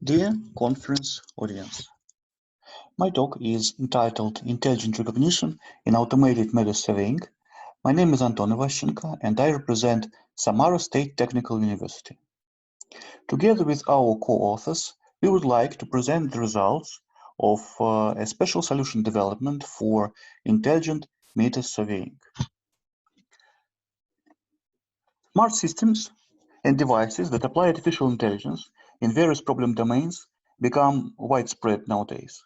Dear conference audience, my talk is entitled Intelligent Recognition in Automated Matter Surveying. My name is Anton Ivaschenko and I represent Samara State Technical University. Together with our co-authors, we would like to present the results of a special solution development for intelligent meter surveying. Smart systems and devices that apply artificial intelligence in various problem domains become widespread nowadays.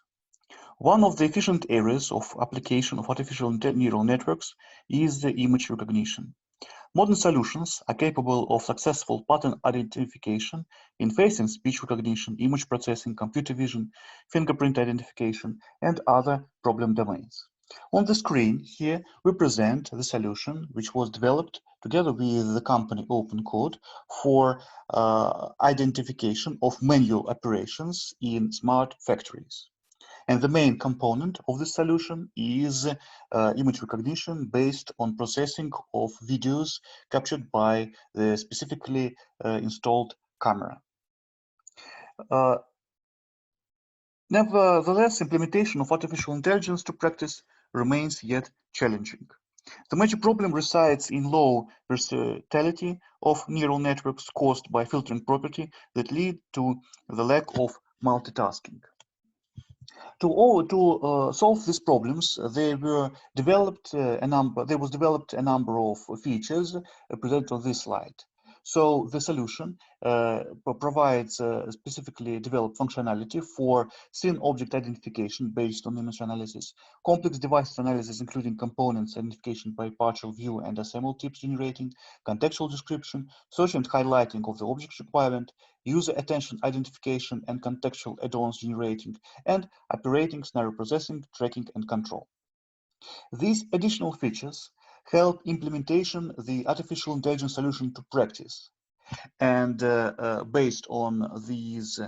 One of the efficient areas of application of artificial neural networks is the image recognition. Modern solutions are capable of successful pattern identification in face and speech recognition, image processing, computer vision, fingerprint identification, and other problem domains. On the screen here, we present the solution which was developed together with the company OpenCode for identification of manual operations in smart factories. And the main component of the solution is image recognition based on processing of videos captured by the specifically installed camera. Nevertheless, implementation of artificial intelligence to practice remains yet challenging. The major problem resides in low versatility of neural networks caused by filtering property that lead to the lack of multitasking. To solve these problems, there was developed a number of features presented on this slide. So the solution provides specifically developed functionality for scene object identification based on image analysis, complex device analysis including components identification by partial view and SML types generating, contextual description, search and highlighting of the object requirement, user attention identification and contextual add-ons generating, and operating scenario processing, tracking, and control. These additional features help implementation the artificial intelligence solution to practice. And based on these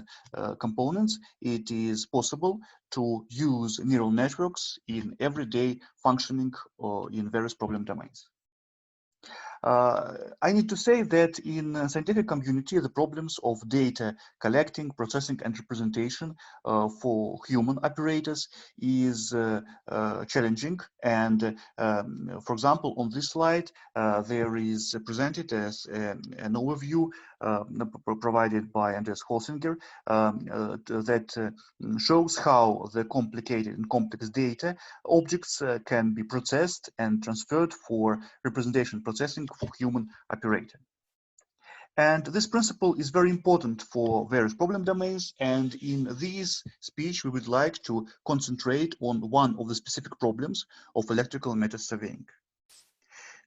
components, it is possible to use neural networks in everyday functioning or in various problem domains. I need to say that in the scientific community, the problems of data collecting, processing, and representation for human operators is challenging. And for example, on this slide, there is presented as an overview provided by Andreas Holsinger that shows how the complicated and complex data objects can be processed and transferred for representation processing for human operator. And this principle is very important for various problem domains. And in this speech, we would like to concentrate on one of the specific problems of electrical meter surveying.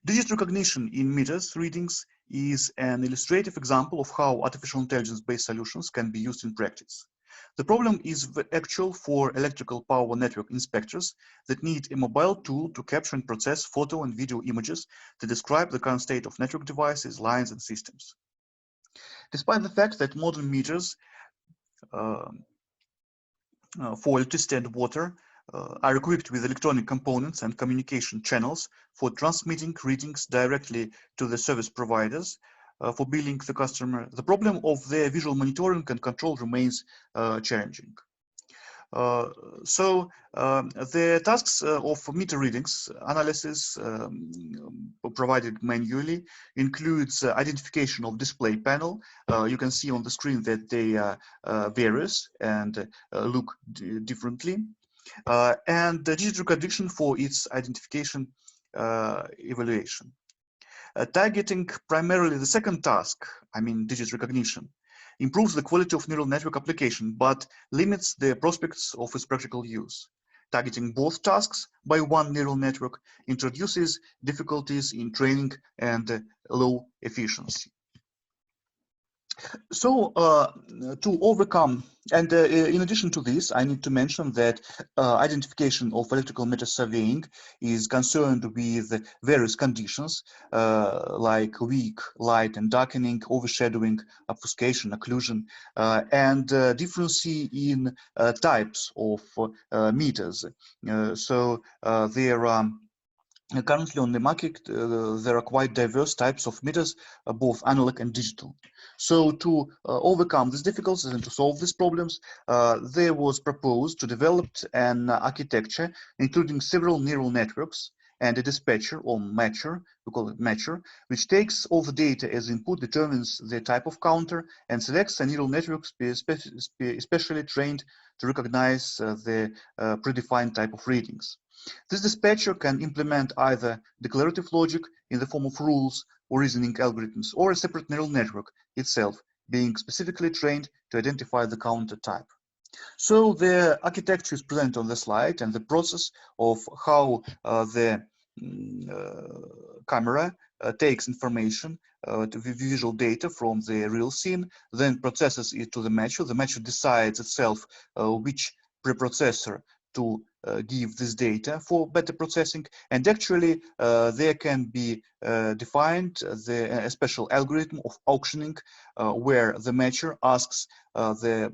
Digit recognition in meters readings is an illustrative example of how artificial intelligence-based solutions can be used in practice. The problem is actual for electrical power network inspectors that need a mobile tool to capture and process photo and video images to describe the current state of network devices, lines, and systems. Despite the fact that modern meters for electricity and water are equipped with electronic components and communication channels for transmitting readings directly to the service providers for billing the customer, the problem of their visual monitoring and control remains challenging. The tasks of meter readings analysis provided manually includes identification of display panel. You can see on the screen that they are various and look differently. And the digit recognition for its identification evaluation. Targeting primarily the second task, digit recognition, improves the quality of neural network application, but limits the prospects of its practical use. Targeting both tasks by one neural network introduces difficulties in training and low efficiency. So to overcome, and in addition to this, I need to mention that identification of electrical meter surveying is concerned with various conditions like weak light and darkening, overshadowing, obfuscation, occlusion, and difference in types of meters. There are Currently on the market, there are quite diverse types of meters, both analog and digital. So to overcome these difficulties and to solve these problems, there was proposed to develop an architecture including several neural networks and a dispatcher or matcher, we call it matcher, which takes all the data as input, determines the type of counter, and selects a neural network specially trained to recognize the predefined type of readings. This dispatcher can implement either declarative logic in the form of rules or reasoning algorithms, or a separate neural network itself being specifically trained to identify the counter type. So the architecture is presented on the slide, and the process of how the camera takes information, to visual data from the real scene, then processes it to the matcher. The matcher decides itself which preprocessor to give this data for better processing, and actually there can be defined a special algorithm of auctioning where the matcher asks the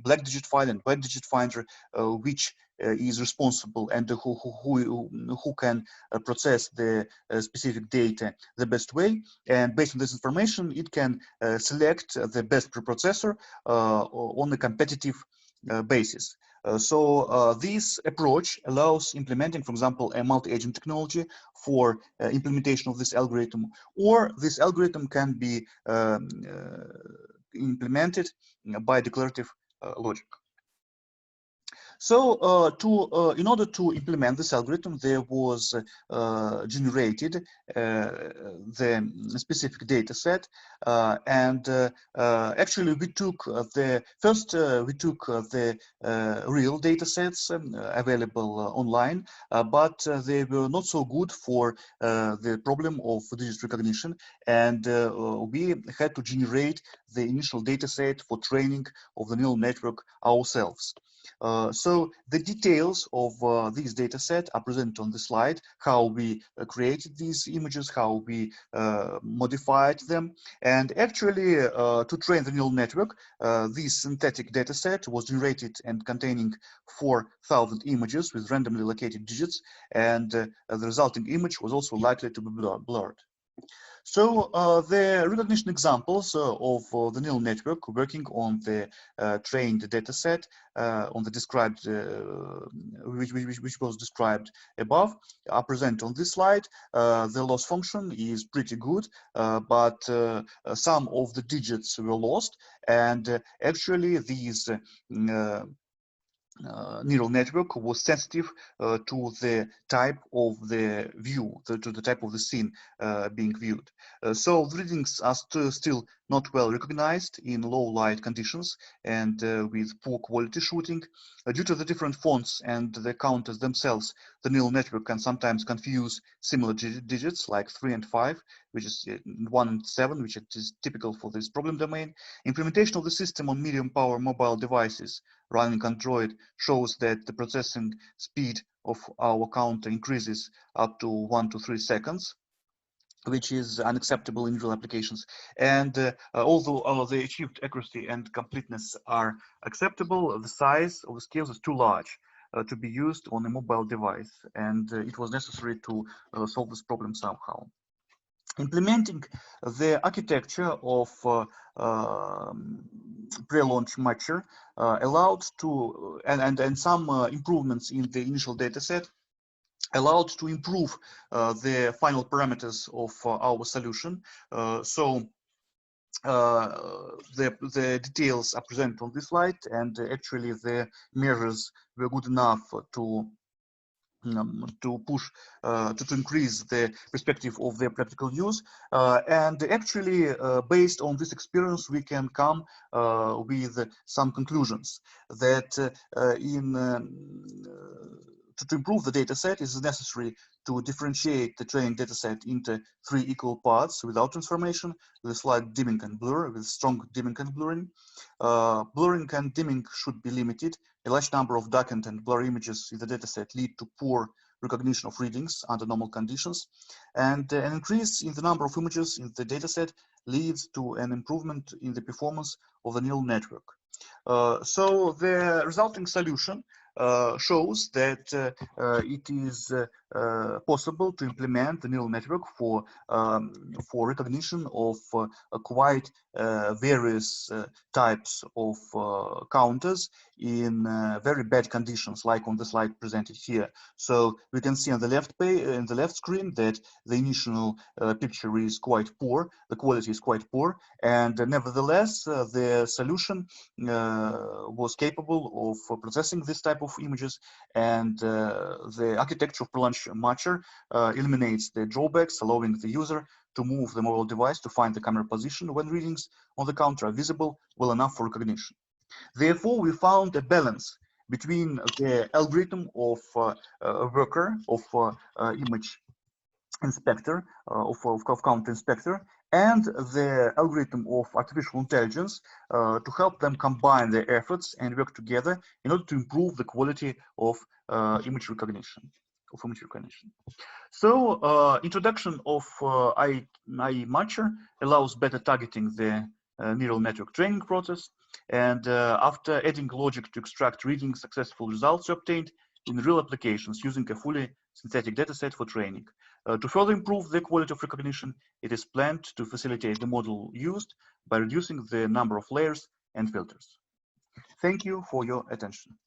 black digit finder and white digit finder which is responsible and who can process the specific data the best way, and based on this information it can select the best preprocessor on a competitive basis. So this approach allows implementing, for example, a multi-agent technology for implementation of this algorithm, or this algorithm can be implemented by declarative logic. So in order to implement this algorithm, there was generated the specific data set, and actually we took the real data sets available online, but they were not so good for the problem of digit recognition, and we had to generate the initial data set for training of the neural network ourselves. So the details of this data set are presented on the slide, how we created these images, how we modified them. And actually, to train the neural network, this synthetic data set was generated and containing 4,000 images with randomly located digits, and the resulting image was also likely to be blurred. So the recognition examples of the neural network working on the trained data set on the described, which was described above, are present on this slide. The loss function is pretty good, but some of the digits were lost, and actually these neural network was sensitive to the type of the view, to the type of the scene being viewed. So the readings are still not well recognized in low light conditions and with poor quality shooting. Due to the different fonts and the counters themselves, the neural network can sometimes confuse similar digits like 3 and 5, which is 1 and 7, which is typical for this problem domain. Implementation of the system on medium power mobile devices running Android shows that the processing speed of our counter increases up to 1 to 3 seconds, which is unacceptable in real applications. And although the achieved accuracy and completeness are acceptable, the size of the scales is too large to be used on a mobile device, and it was necessary to solve this problem somehow. Implementing the architecture of pre-launch matcher allowed to, and some improvements in the initial data set allowed to improve the final parameters of our solution. So the details are presented on this slide, and actually the measures were good enough to push to increase the perspective of their practical use, and actually based on this experience we can come with some conclusions that to improve the data set, it is necessary to differentiate the training data set into 3 equal parts without transformation, with slight dimming and blur, with strong dimming and blurring. Blurring and dimming should be limited. A large number of darkened and blurry images in the dataset lead to poor recognition of readings under normal conditions, and an increase in the number of images in the dataset leads to an improvement in the performance of the neural network. So the resulting solution shows that it is possible to implement the neural network for recognition of quite various types of counters in very bad conditions, like on the slide presented here. So we can see on the left page, in the left screen, that the initial picture is quite poor, the quality is quite poor, and nevertheless the solution was capable of processing this type of images, and the architecture of pre-launch matcher eliminates the drawbacks, allowing the user to move the mobile device to find the camera position when readings on the counter are visible well enough for recognition. Therefore, we found a balance between the algorithm of worker of image inspector, of counter inspector, and the algorithm of artificial intelligence to help them combine their efforts and work together in order to improve the quality of image recognition. So introduction of IE matcher allows better targeting the neural network training process, and after adding logic to extract reading, successful results are obtained in real applications using a fully synthetic dataset for training. To further improve the quality of recognition, it is planned to facilitate the model used by reducing the number of layers and filters. Thank you for your attention.